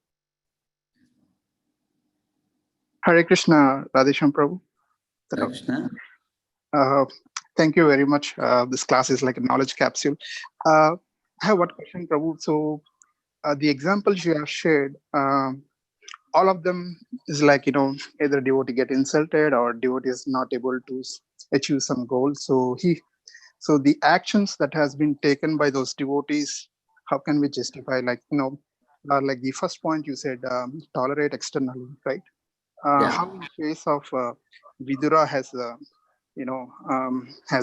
Hare Krishna, Radhesyama Prabhu. Hare Krishna. Thank you very much. This class is like a knowledge capsule. I have one question, Prabhu. So the examples you have shared, all of them is like, either devotee get insulted or devotee is not able to achieve some goal. So the actions that has been taken by those devotees, how can we justify, like the first point you said, tolerate externally, right? How in case of Vidura has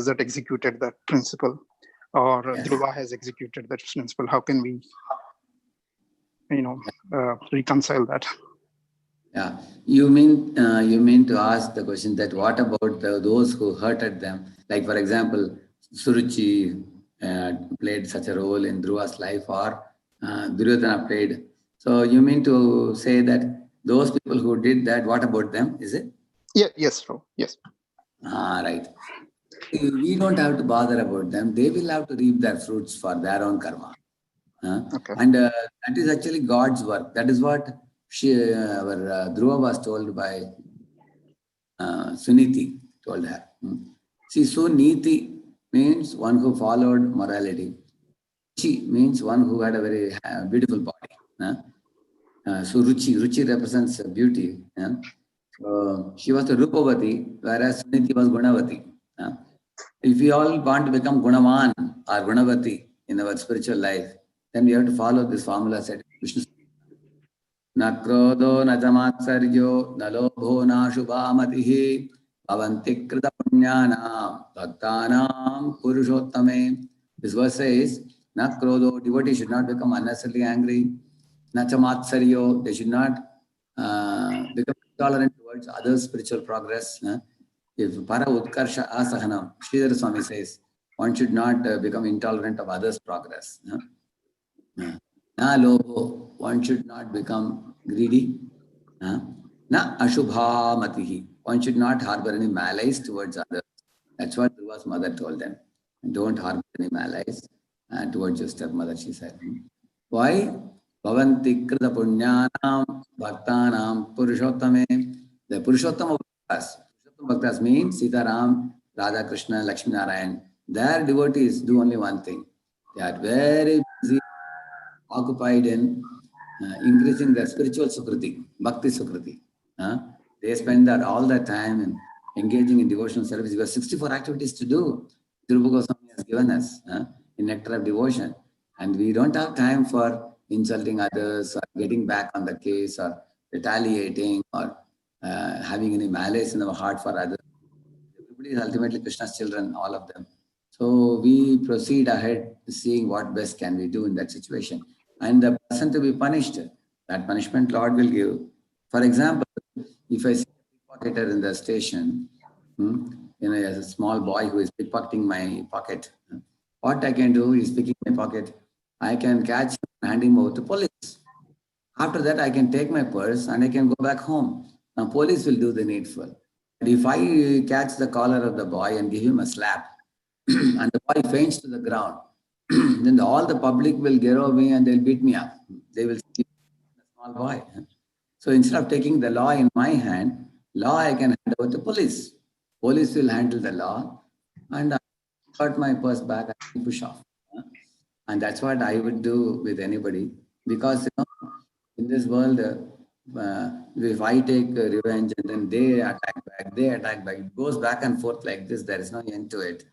that executed that principle, or Dhruva has executed that principle? How can we, reconcile that? Yeah, you mean to ask the question that what about those who hurted them? Like for example, Suruchi played such a role in Dhruva's life, or Duryodhana played. So you mean to say that those people who did that, what about them? Is it? Yeah. Yes, Prabhu. Yes. Right. We don't have to bother about them. They will have to reap their fruits for their own karma. Okay. And that is actually God's work. That is what Dhruva was told by Suniti, told her. See, Suniti means one who followed morality. Ruchi means one who had a very beautiful body. So Ruchi represents beauty. So she was the Rupavati, whereas Suniti was Gunavati. If we all want to become Gunavan or Gunavati in our spiritual life, then we have to follow this formula set Vishnu. Na krodho na jamatsaryo na lobho na shubhamatihi Bhavanti krita punyana bhaktanam purushottame. This verse says, na krodho, devotee should not become unnecessarily angry. Na chamatsaryo, they should not become intolerant towards others' spiritual progress. If para utkarsha asahanam, Sridhar Swami says, one should not become intolerant of others' progress. Na lobho, one should not become greedy. Na ashubha matihi, one should not harbor any malice towards others. That's what Dhruva's mother told them. Don't harbor any malice towards your stepmother, she said. Why? Bhavanti krita punyanam bhaktanam purushottame. The Purushottama Bhaktas. Purushottama Bhaktas means Sita Ram, Radha Krishna, Lakshmi Narayan. Their devotees do only one thing. They are very busy, occupied in increasing their spiritual sukriti, bhakti sukriti. They spend that all the time in engaging in devotional service. We have 64 activities to do. Dhruva Goswami has given us in Nectar of Devotion. And we don't have time for insulting others or getting back on the case or retaliating or having any malice in our heart for others. Everybody is ultimately Krishna's children, all of them. So we proceed ahead seeing what best can we do in that situation. And the person to be punished, that punishment Lord will give. For example, if I see a pickpocketer in the station, as a small boy who is pickpocketing my pocket, what I can do is picking my pocket, I can catch him and hand him over to police. After that, I can take my purse and I can go back home. Now, police will do the needful. But if I catch the collar of the boy and give him a slap, and the boy faints to the ground, then all the public will gather me and they'll beat me up. They will see the small boy. So instead of taking the law in my hand, law I can hand over to police. Police will handle the law and I got my purse back and push off. And that's what I would do with anybody. Because in this world, if I take revenge and then they attack back, it goes back and forth like this, there is no end to it.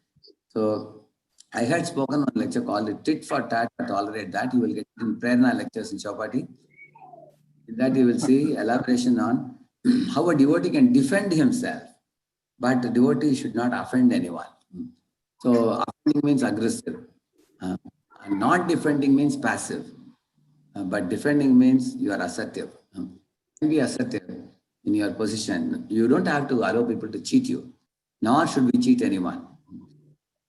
So I had spoken on a lecture called it Tit for Tat, Tolerate That. You will get in Prerna lectures in Chopati. In that you will see elaboration on how a devotee can defend himself, but a devotee should not offend anyone. So offending means aggressive. And not defending means passive. But defending means you are assertive. You can be assertive in your position. You don't have to allow people to cheat you, nor should we cheat anyone.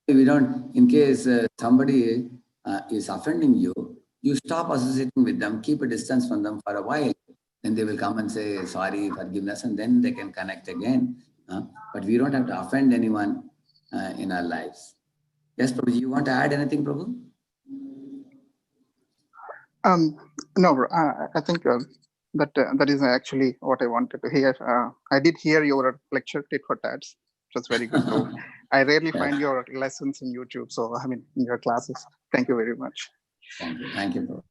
We don't, in case somebody is offending you, you stop associating with them, keep a distance from them for a while. Then they will come and say, sorry, forgiveness, and then they can connect again. But we don't have to offend anyone in our lives. Yes, Prabhu, you want to add anything, Prabhu? No, I think that is actually what I wanted to hear. I did hear your lecture, Tit for Tats. It was very good. So I rarely find your lessons in YouTube. So, I mean, in your classes. Thank you very much. Thank you. Thank you, Prabhu.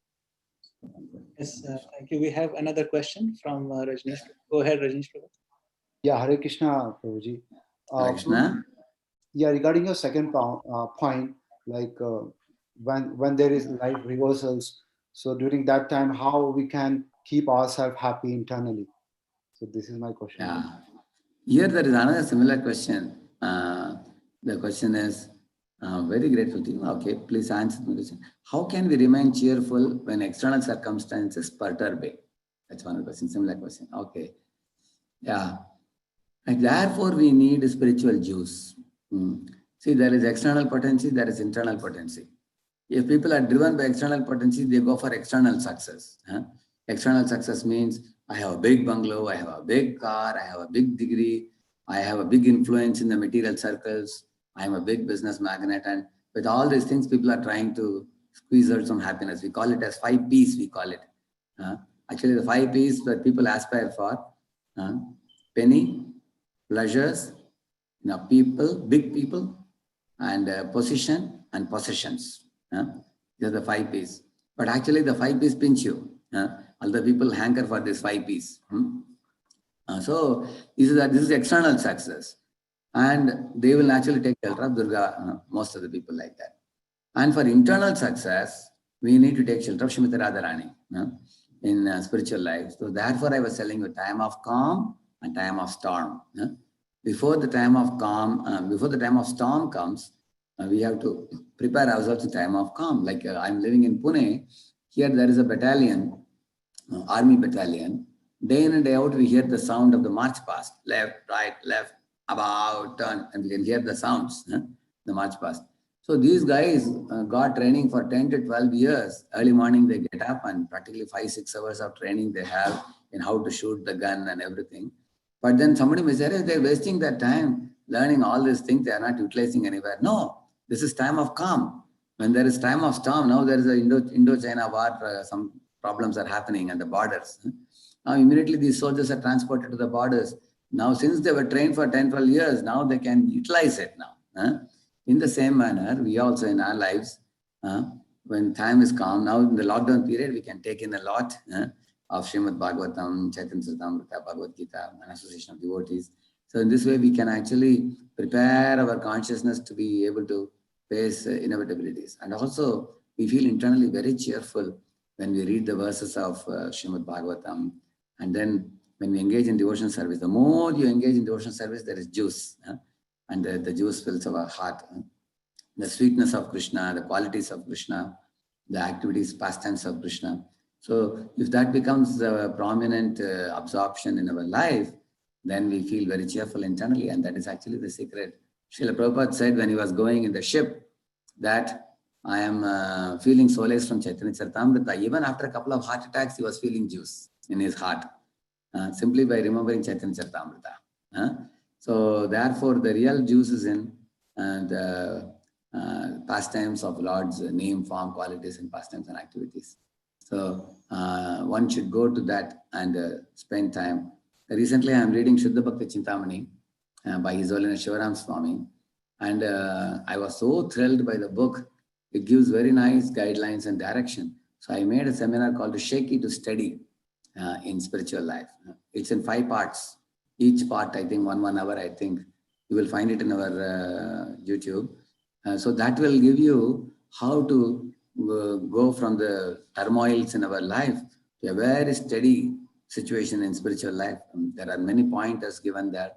Yes, thank you. We have another question from Rajneesh. Go ahead, Rajneesh. Yeah, Hare Krishna, Prabhuji. Krishna? Yeah, regarding your second point, like when there is life reversals, so during that time, how we can keep ourselves happy internally? So this is my question. Yeah. Here there is another similar question. The question is, very grateful to you. Okay, please answer the question. How can we remain cheerful when external circumstances perturb? That's one question, similar question. Okay. Yeah. And therefore, we need spiritual juice. See, there is external potency, there is internal potency. If people are driven by external potency, they go for external success. External success means I have a big bungalow, I have a big car, I have a big degree, I have a big influence in the material circles, I am a big business magnate. And with all these things, people are trying to squeeze out some happiness. We call it as 5 P's, we call it. Actually, the 5 P's that people aspire for, penny, pleasures, people, big people, and position and possessions. These are the 5 P's. But actually, the 5 P's pinch you. All the people hanker for this 5 P's. So this is external success. And they will naturally take shelter of Durga, most of the people like that. And for internal success, we need to take shelter of Shrimati Radharani in spiritual life. So therefore, I was telling you time of calm and time of storm. before the time of calm, before the time of storm comes, we have to prepare ourselves to time of calm. Like I'm living in Pune. Here there is a battalion, army battalion. Day in and day out, we hear the sound of the march past, left, right, left, about, turn, and we can hear the sounds, the march past. So these guys got training for 10 to 12 years. Early morning they get up and practically 5-6 hours of training they have in how to shoot the gun and everything. But then somebody may say, they're wasting their time learning all these things, they are not utilizing anywhere. No, this is time of calm. When there is time of storm, now there is a Indo-China war, some problems are happening at the borders. Now immediately these soldiers are transported to the borders. Now since they were trained for 10, 12 years, now they can utilize it now. In the same manner, we also in our lives, when time is calm, now in the lockdown period, we can take in a lot of Srimad Bhagavatam, Chaitanya Charitamrita, Bhagavad Gita, an association of devotees. So in this way, we can actually prepare our consciousness to be able to face inevitabilities. And also, we feel internally very cheerful when we read the verses of Srimad Bhagavatam. And then when we engage in devotional service, the more you engage in devotional service, there is juice. And the juice fills our heart. The sweetness of Krishna, the qualities of Krishna, the activities, pastimes of Krishna. So if that becomes a prominent absorption in our life, then we feel very cheerful internally, and that is actually the secret. Srila Prabhupada said when he was going in the ship that I am feeling solace from Chaitanya Charitamrita. Even after a couple of heart attacks, he was feeling juice in his heart, simply by remembering Chaitanya Charitamrita. So therefore, the real juice is in the pastimes of Lord's name, form, qualities, and pastimes and activities. So one should go to that and spend time. Recently, I am reading Shuddha Bhakti Chintamani by His Holiness Shivaram Swami, and I was so thrilled by the book. It gives very nice guidelines and direction. So I made a seminar called Shaky to Steady in Spiritual Life. It's in 5 parts. Each part, I think, 1 hour, I think. You will find it in our YouTube. So that will give you how to go from the turmoils in our life to a very steady situation in spiritual life. There are many pointers given there.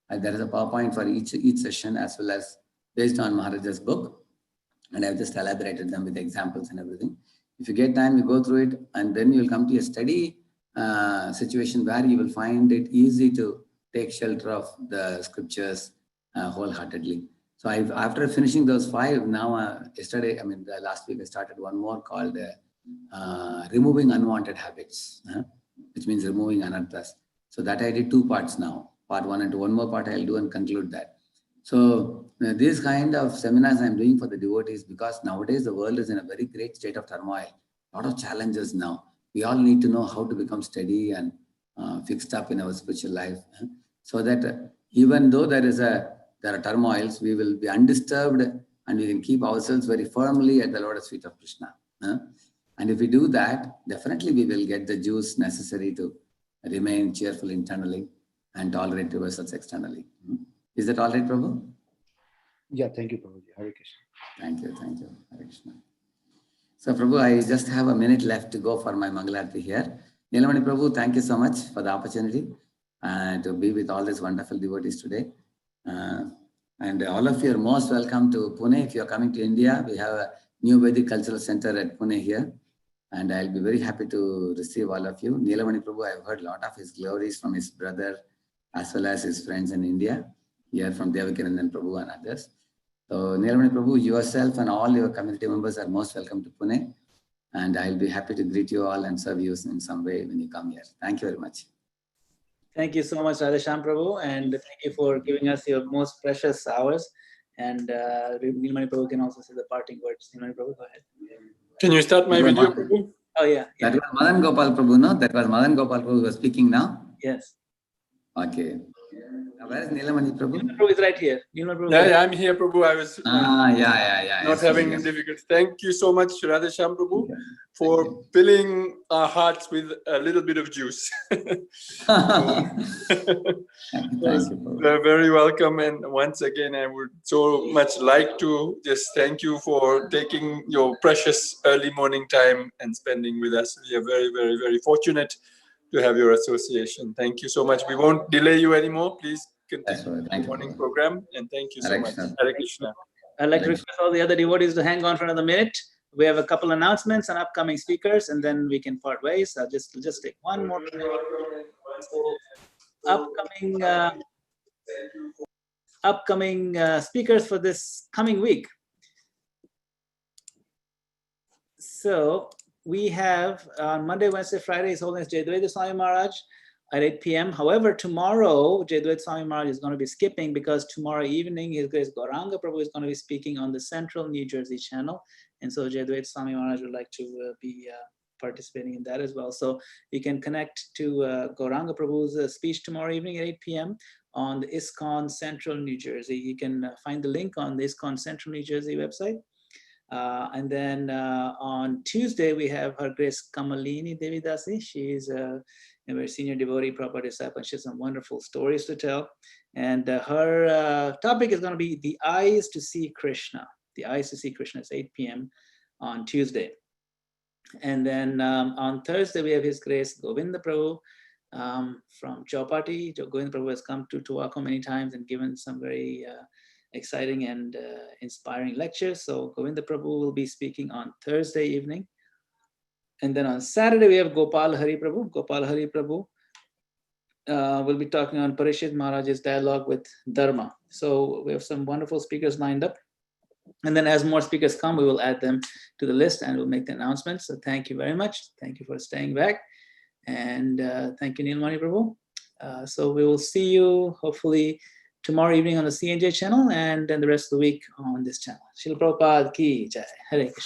And there is a PowerPoint for each session, as well as based on Maharaja's book. And I've just elaborated them with examples and everything. If you get time, you go through it, and then you'll come to a steady situation where you will find it easy to take shelter of the scriptures wholeheartedly. So after finishing those 5, now last week I started one more called Removing Unwanted Habits, which means removing anarthas. So that I did 2 parts now, part 1 and 2. One more part I'll do and conclude that. So these kind of seminars I'm doing for the devotees, because nowadays the world is in a very great state of turmoil, a lot of challenges now. We all need to know how to become steady and fixed up in our spiritual life, so that even though there are turmoils, we will be undisturbed and we can keep ourselves very firmly at the lotus feet of Krishna. And if we do that, definitely we will get the juice necessary to remain cheerful internally and tolerate reversals externally. Is that all right, Prabhu? Yeah, thank you, Prabhuji. Hare Krishna. Thank you. Hare Krishna. So, Prabhu, I just have a minute left to go for my Mangalarti here. Nilamani Prabhu, thank you so much for the opportunity to be with all these wonderful devotees today. And all of you are most welcome to Pune. If you are coming to India, we have a new Vedic Cultural Center at Pune here. And I'll be very happy to receive all of you. Nilamani Prabhu, I've heard a lot of his glories from his brother as well as his friends in India, here from Devakirandan Prabhu and others. So Nilamani Prabhu, yourself and all your community members are most welcome to Pune. And I'll be happy to greet you all and serve you in some way when you come here. Thank you very much. Thank you so much, Radhesyama Prabhu, and thank you for giving us your most precious hours. And Nilamani Prabhu can also say the parting words. Nilamani Prabhu, go ahead. Can you start my video, Prabhu? Oh, yeah. That was Madan Gopal Prabhu, no? That was Madan Gopal Prabhu who was speaking now? Yes. Okay. Where is Nilamani Prabhu? Nilamani Prabhu is right here. Nilamani Prabhu. Yeah, I'm here, Prabhu. I was yeah. not having difficulty. Thank you so much, Radhesyama Prabhu, for filling our hearts with a little bit of juice. They're very welcome. And once again, I would so much like to just thank you for taking your precious early morning time and spending with us. We are very, very, very fortunate to have your association. Thank you so much. We won't delay you anymore. Please continue Thank the you, morning Prabhu. program. And thank you so Hare much. Krishna. Hare Krishna. I'd like to request all the other devotees to hang on for another minute. We have a couple announcements and upcoming speakers, and then we can part ways. I'll just take one more minute. So upcoming speakers for this coming week. So we have on Monday, Wednesday, Friday, His Holiness Jayadvaita Swami Maharaj at 8 p.m. However, tomorrow, Jayadvaita Swami Maharaj is going to be skipping because tomorrow evening, His Grace Gauranga Prabhu is going to be speaking on the Central New Jersey channel. And so Jayadvaita Swami Maharaj would like to be participating in that as well. So you can connect to Gauranga Prabhu's speech tomorrow evening at 8 p.m. on the ISKCON Central New Jersey. You can find the link on the ISKCON Central New Jersey website. And then on Tuesday, we have Her Grace Kamalini Devi Dasi. She's a very senior devotee, proper disciple. She has some wonderful stories to tell. And her topic is going to be The Eyes to See Krishna. The Eyes to See Krishna is 8 p.m. on Tuesday. And then on Thursday, we have His Grace Govinda Prabhu from Chowpatty. Govinda Prabhu has come to Towaco many times and given some very exciting and inspiring lectures. So Govinda Prabhu will be speaking on Thursday evening. And then on Saturday, we have Gopal Hari Prabhu. Gopal Hari Prabhu will be talking on Parishit Maharaj's dialogue with Dharma. So we have some wonderful speakers lined up. And then as more speakers come, we will add them to the list and we'll make the announcements. So thank you very much. Thank you for staying back. And thank you, Nilmani Prabhu. So we will see you hopefully tomorrow evening on the CNJ channel and then the rest of the week on this channel. Srila Prabhupada ki jai. Hare Krishna.